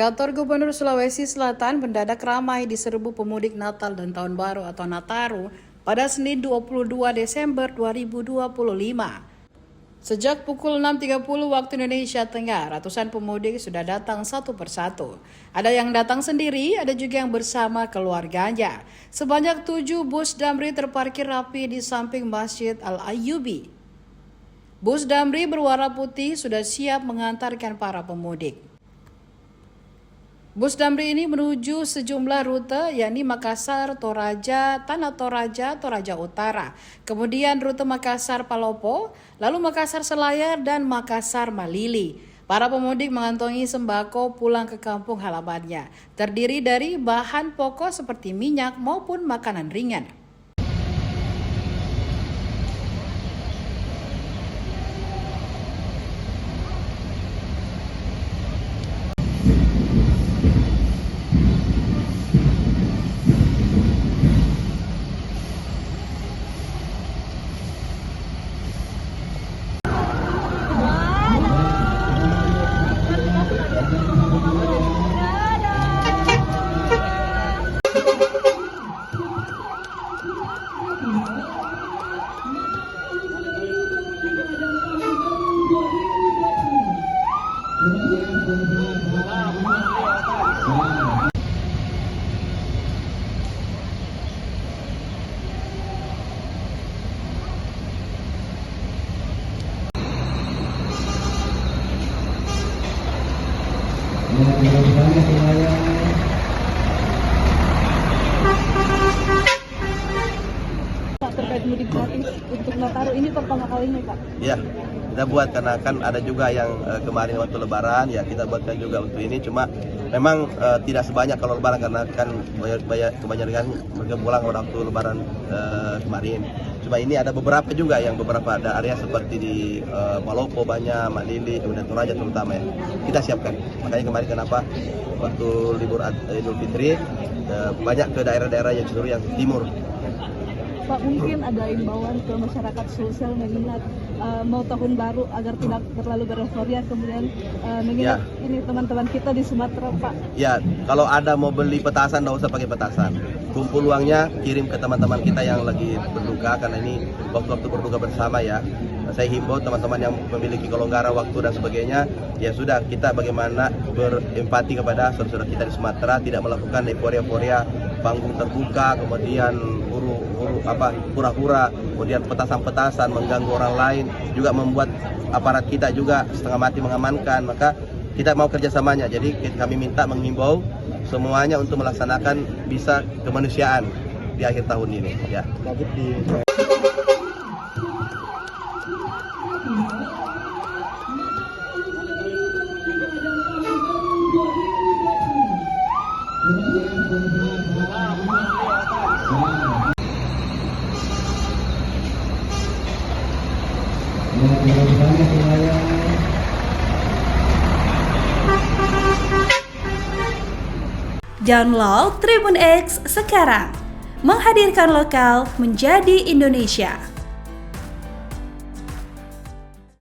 Kantor Gubernur Sulawesi Selatan mendadak ramai diserbu pemudik Natal dan Tahun Baru atau Nataru pada Senin 22 Desember 2025. Sejak pukul 6.30 waktu Indonesia Tengah, ratusan pemudik sudah datang satu persatu. Ada yang datang sendiri, ada juga yang bersama keluarganya. Sebanyak 7 bus Damri terparkir rapi di samping Masjid Al-Ayyubi. Bus Damri berwarna putih sudah siap mengantarkan para pemudik. Bus Damri ini menuju sejumlah rute, yakni Makassar, Toraja, Tanah Toraja, Toraja Utara, kemudian rute Makassar Palopo, lalu Makassar Selayar dan Makassar Malili. Para pemudik mengantongi sembako pulang ke kampung halamannya, terdiri dari bahan pokok seperti minyak maupun makanan ringan. Terkait mudik gratis untuk Nataru ini pertama kalinya, Pak? Ya, kita buat karena kan ada juga yang kemarin waktu Lebaran, ya kita buatkan juga untuk ini. Cuma memang tidak sebanyak kalau Lebaran karena kan kebanyakan mereka pulang waktu Lebaran kemarin. Cuma ini ada beberapa juga yang beberapa ada area seperti di Palopo banyak, Malili, kemudian Toraja terutama ya. Kita siapkan. Makanya kemarin kenapa waktu libur Idul Fitri banyak ke daerah-daerah yang cenderung yang timur. Pak, mungkin ada imbauan ke masyarakat sosial mengingat mau tahun baru agar tidak terlalu bereuforian, kemudian mengingat ini teman-teman kita di Sumatera, Pak. Ya, kalau ada mau beli petasan, nggak usah pakai petasan. Kumpul uangnya, kirim ke teman-teman kita yang lagi berduka, karena ini waktu-waktu berduka bersama ya. Saya himbau teman-teman yang memiliki kelonggaran waktu dan sebagainya, ya sudah kita bagaimana berempati kepada saudara-saudara kita di Sumatera, tidak melakukan euforia-euforia panggung terbuka, kemudian pura-pura, kemudian petasan-petasan mengganggu orang lain, juga membuat aparat kita juga setengah mati mengamankan. Maka kita mau kerjasamanya, jadi kami minta menghimbau semuanya untuk melaksanakan bisa kemanusiaan di akhir tahun ini ya. Download Tribun X sekarang, menghadirkan lokal menjadi Indonesia.